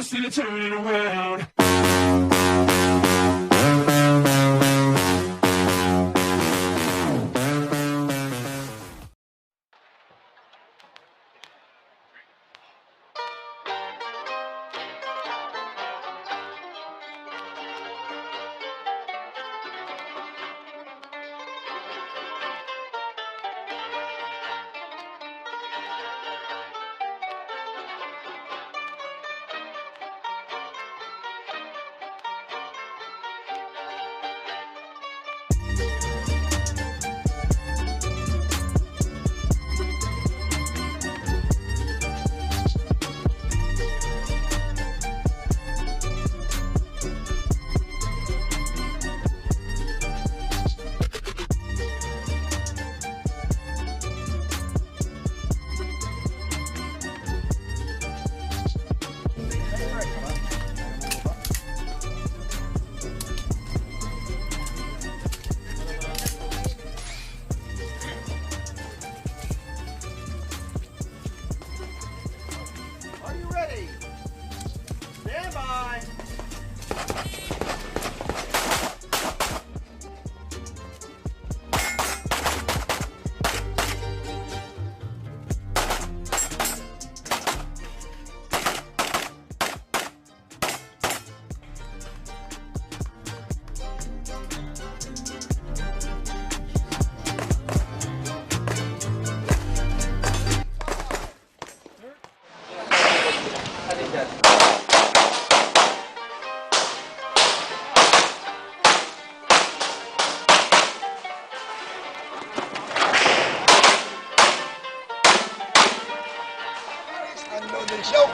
promise to turn it around. Are you ready? Stand by. Unloaded show.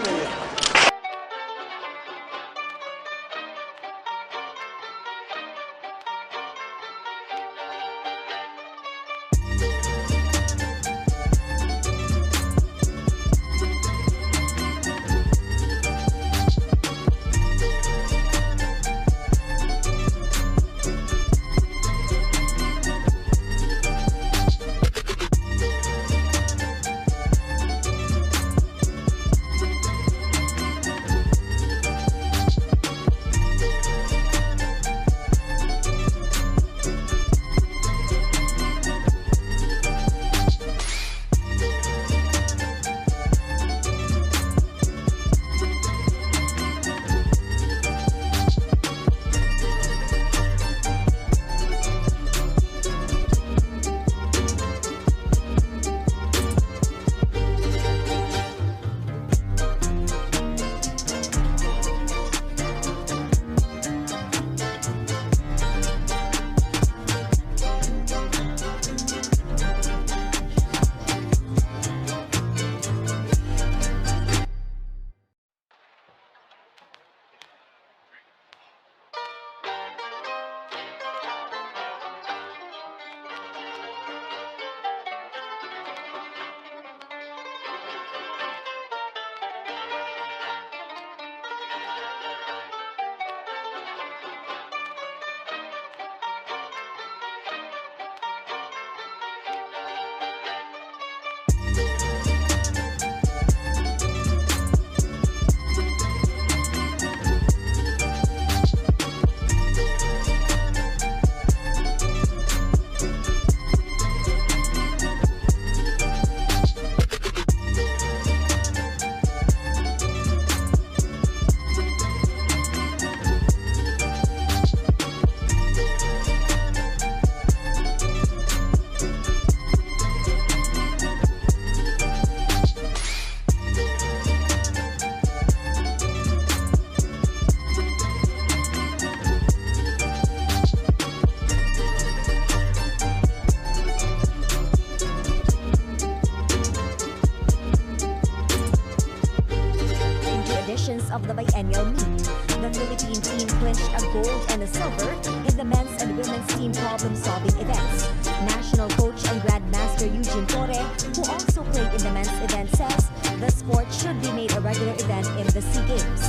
Of the biennial meet. The Philippine team clinched a gold and a silver in the men's and women's team problem-solving events. National coach and Grandmaster Eugene Torre, who also played in the men's event, says the sport should be made a regular event in the SEA Games.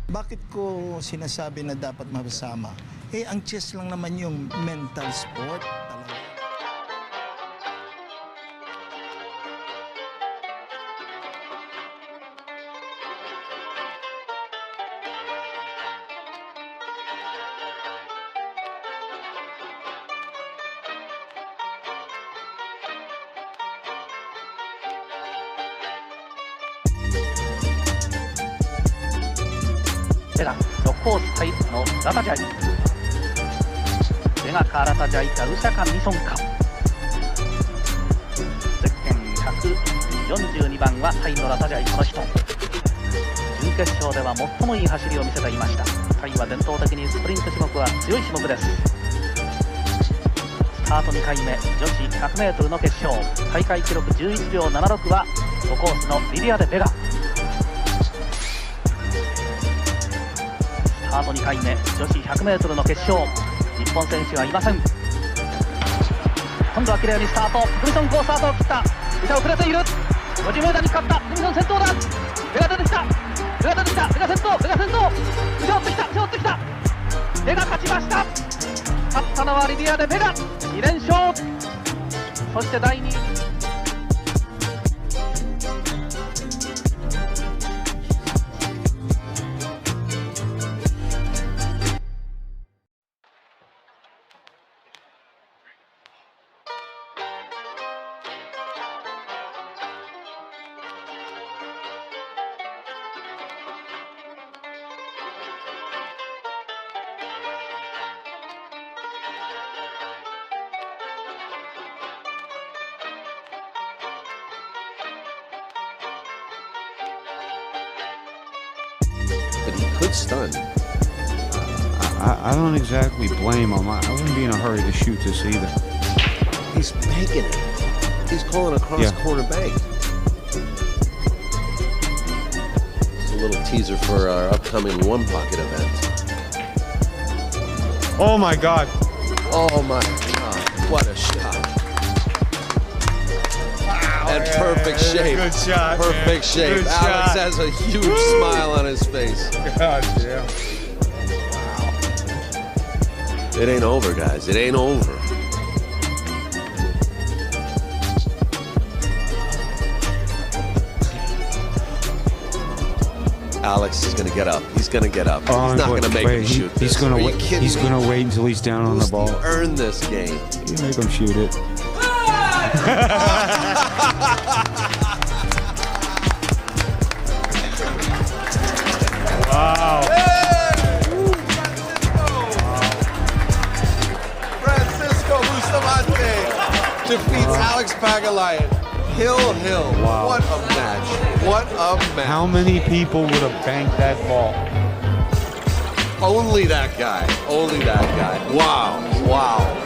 Bakit ko sinasabi na dapat mapasama? Ang chess lang naman yung mental sport. Talaga. ベガ6コースタイのラタジャイベガかラタジャイかウシャかミソンかゼッケン142番はタイのラタジャイこの人準決勝では最もいい走りを見せていました。タイは伝統的にスプリント種目は強い種目です。スタート2回目女子 100m の決勝大会記録11秒76は5コースのリリアでベガスタート2回目女子 100m の決勝日本選手はいません。今度は綺麗にスタートクミソン好スタートを切ったイタ遅れている 50m に勝ったクミソン先頭だベガ出てきたベガ出てきたベガ先頭ベガ先頭背負ってきた背負ってきたベガ勝ちました勝ったのはリビアでベガ2連勝そして第2位But he could stun. I don't exactly blame him. I wouldn't be in a hurry to shoot this either. He's banking it. He's calling a cross-corner bank. It's a little teaser for our upcoming One Pocket event. Oh my God! Oh my God! What a shot! And perfect shape. Good shot. Perfect man. shape. Good Alex shot. has a huge smile on his face. God damn. It ain't over, guys. It ain't over. Alex is gonna get up. He's gonna get up. He's not gonna make him shoot this. He's gonna Are you wait. kidding He's me? gonna wait until he's down on the Boosty ball. earned this game. You make him shoot it. Wow. Francisco Bustamante defeats Alex Pagulayan. Hill. Wow. What a match. What a match. How many people would have banked that ball? Only that guy. Only that guy. Wow. Wow.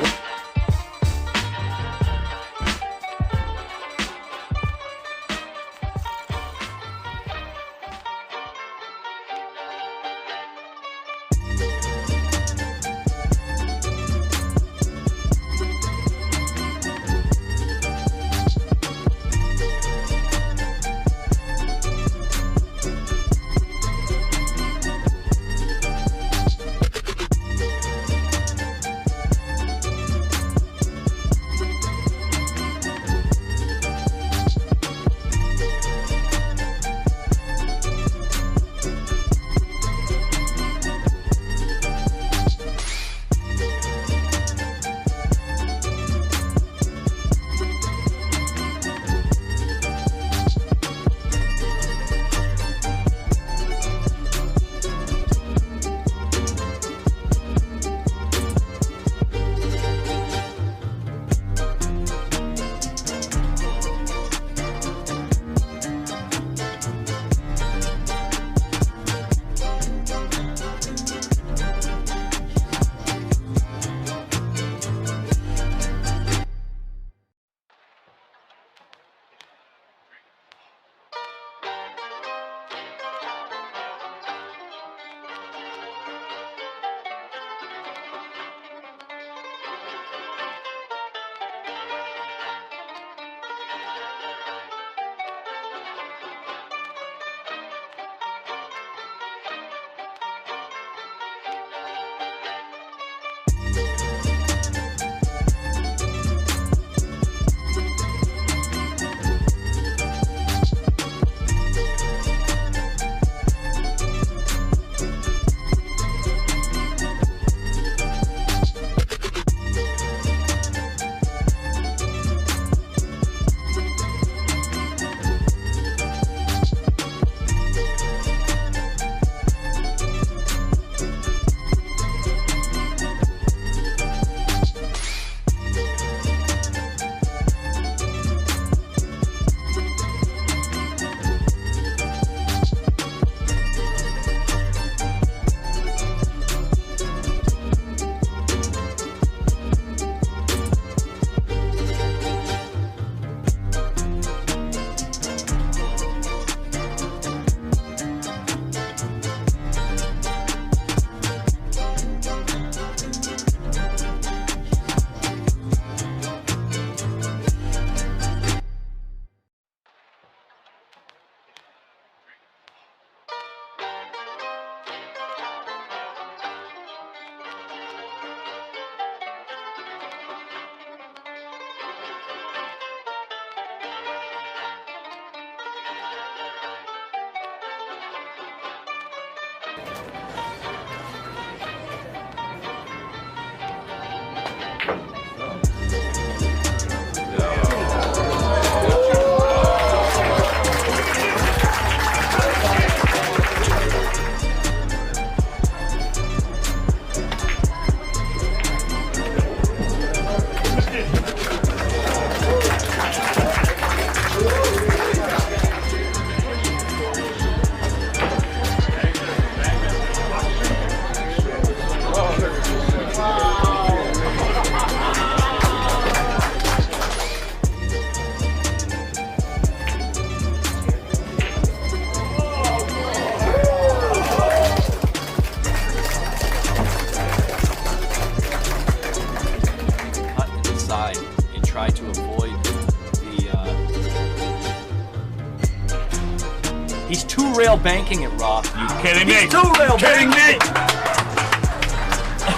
He's too rail banking it, Rob. You kidding me? He's too rail Kidding me?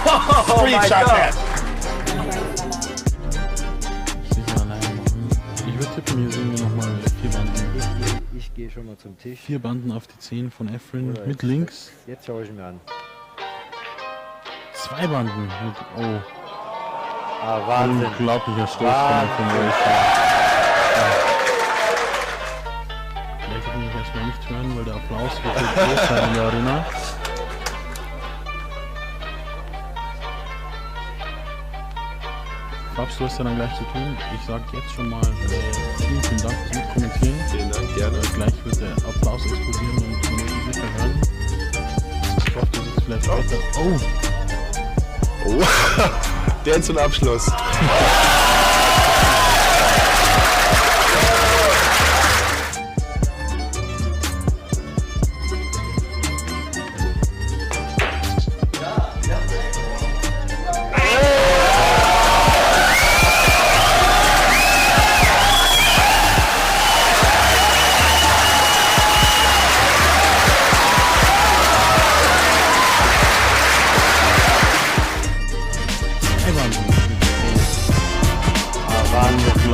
Oh my God. Ich würde tippen, hier sehen wir nochmal 4 Banden. Ich gehe schon mal zum Tisch. 4 Banden auf die 10 von Efren mit links. Jetzt schaue ich mir an. 2 Banden mit, oh. Ah, Wahnsinn. Unglaublicher Stoß von Efren. Vielleicht kann ich erstmal nicht hören, weil der Applaus wird groß sein in der Arena. Fabs, du hast ja dann gleich zu tun. Ich sag jetzt schon mal vielen Dank fürs Mitkommentieren. Vielen Dank, gerne. Gleich wird der Applaus explodieren und man wird ihn sicher hören. Ich hoffe, du sitzt vielleicht später. Oh! Oh, der zum Abschluss.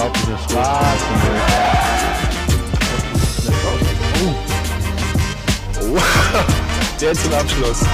Unglaublicher Stoß. Oh, der zum Abschluss.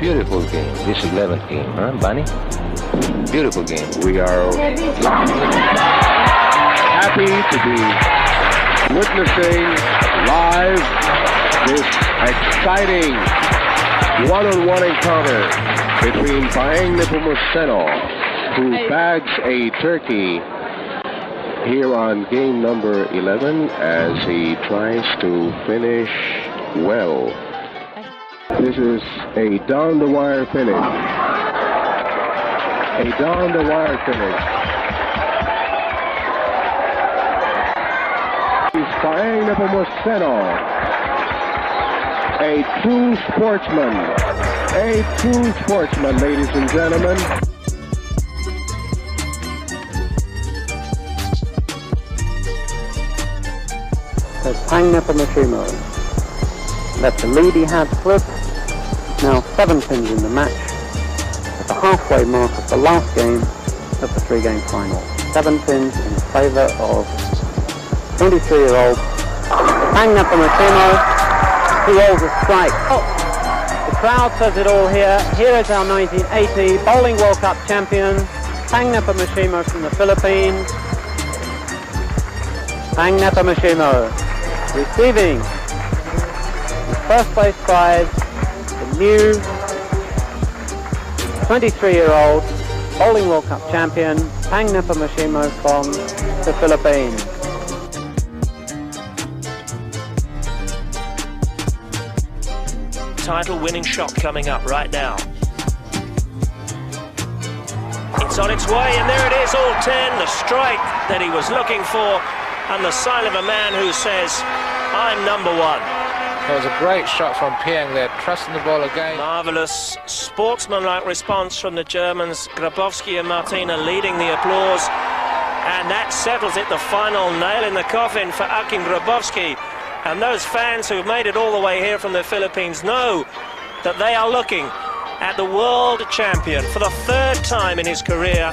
Beautiful game, this 11th game, huh, Bunny? Beautiful game. We are happy to be witnessing live this exciting one-on-one encounter between Paeng Nepomuceno, who bags a turkey here on game number 11 as he tries to finish well. This is a down-the-wire finish. A down-the-wire finish. He's Paeng Nepomuceno, a true sportsman. A true sportsman, ladies and gentlemen. So Paeng Nepomuceno left the lead he had flip. Now 7 pins in the match at the halfway mark of the last game of the 3-game final. 7 pins in favour of 23-year-old Paeng Nepomuceno, who rolls a strike. Oh, the crowd says it all here. Here is our 1980 Bowling World Cup champion, Paeng Nepomuceno from the Philippines. Paeng Nepomuceno receiving the first place prize, new 23-year-old Bowling World Cup champion, Paeng Nepomuceno from the Philippines. Title-winning shot coming up right now. It's on its way, and there it is, all 10, the strike that he was looking for, and the sign of a man who says, I'm number one. That was a great shot from Pieng there, trusting the ball again. Marvellous sportsmanlike response from the Germans. Grabowski and Martina leading the applause. And that settles it, the final nail in the coffin for Akin Grabowski. And those fans who've made it all the way here from the Philippines know that they are looking at the world champion for the third time in his career,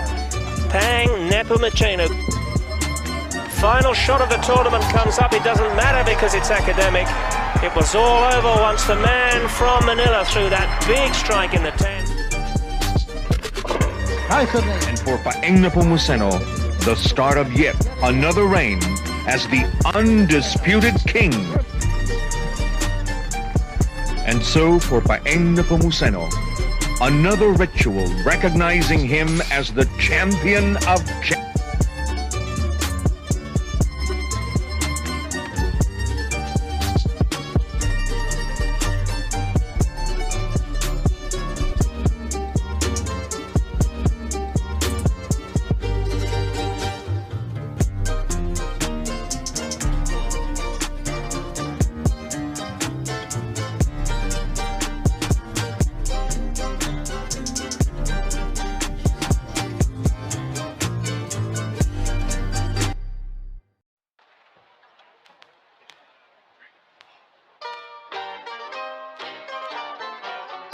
Pang Nepomuceno. Final shot of the tournament comes up. It doesn't matter because it's academic. It was all over once the man from Manila threw that big strike in the 10th. And for Pang Nepomuceno, the start of yet another reign as the undisputed king. And so for Pang Nepomuceno, another ritual recognizing him as the champion of champions.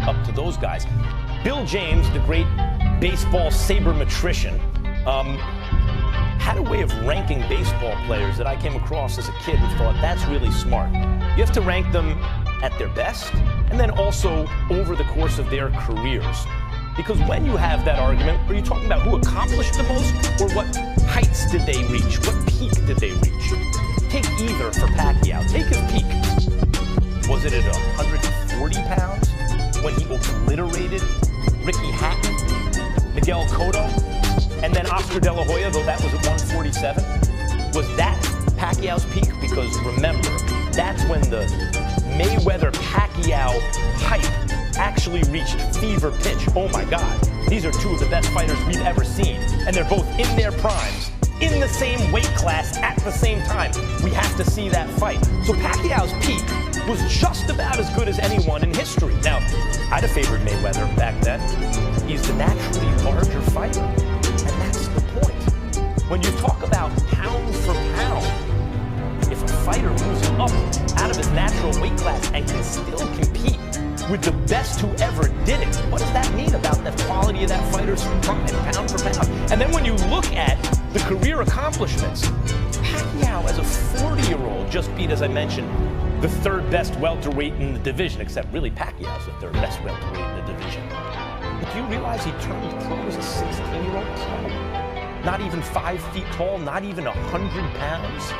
Up to those guys. Bill James, the great baseball sabermetrician, had a way of ranking baseball players that I came across as a kid and thought, that's really smart. You have to rank them at their best and then also over the course of their careers. Because when you have that argument, are you talking about who accomplished the most or what heights did they reach? What peak did they reach? Take either for Pacquiao. Take his peak. Was it at 140 pounds? When he obliterated Ricky Hatton, Miguel Cotto, and then Oscar De La Hoya, though that was at 147. Was that Pacquiao's peak? Because remember, that's when the Mayweather-Pacquiao hype actually reached fever pitch. Oh my God, these are two of the best fighters we've ever seen. And they're both in their primes, in the same weight class at the same time. We have to see that fight. So Pacquiao's peak was just about as good as anyone in history. Now, I'd have favored Mayweather back then. He's the naturally larger fighter, and that's the point. When you talk about pound for pound, if a fighter moves up out of his natural weight class and can still compete with the best who ever did it, what does that mean about the quality of that fighter's prime, pound for pound? And then when you look at the career accomplishments, Pacquiao as a 40-year-old just beat, as I mentioned, the third best welterweight in the division, except really Pacquiao's the third best welterweight in the division. But do you realize he turned pro as a 16-year-old pro? Not even 5 feet tall, not even 100 pounds,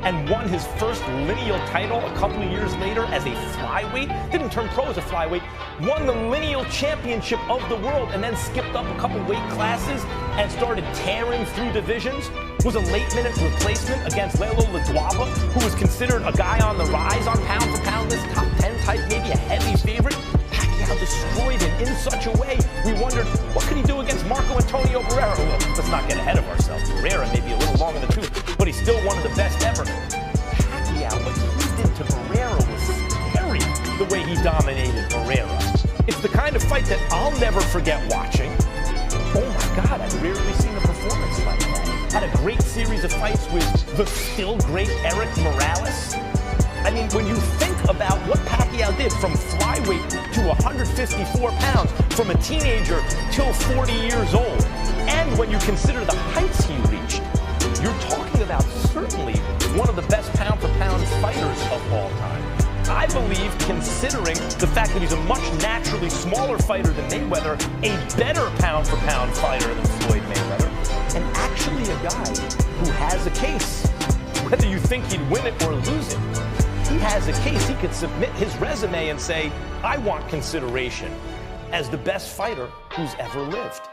and won his first lineal title a couple of years later as a flyweight. Didn't turn pro as a flyweight, won the lineal championship of the world, and then skipped up a couple weight classes and started tearing through divisions. Was a late-minute replacement against Lelo Ladwaba, who was considered a guy on the rise on pound-for-pound list, top 10 type, maybe a heavy favorite. Pacquiao destroyed him in such a way, we wondered, what could he do against Marco Antonio Barrera? Well, let's not get ahead of ourselves. Barrera may be a little long in the tooth, but he's still one of the best ever. Pacquiao, what he did to Barrera was scary, the way he dominated Barrera. It's the kind of fight that I'll never forget watching. Oh my God, I've rarely seen a performance like that. Had a great series of fights with the still great Eric Morales. I mean, when you think about what Pacquiao did from flyweight to 154 pounds, from a teenager till 40 years old, and when you consider the heights he reached, you're talking about certainly one of the best pound-for-pound fighters of all time. I believe, considering the fact that he's a much naturally smaller fighter than Mayweather, a better pound-for-pound fighter than Floyd Mayweather, and actually a guy who has a case. Whether you think he'd win it or lose it, he has a case. He could submit his resume and say, I want consideration as the best fighter who's ever lived.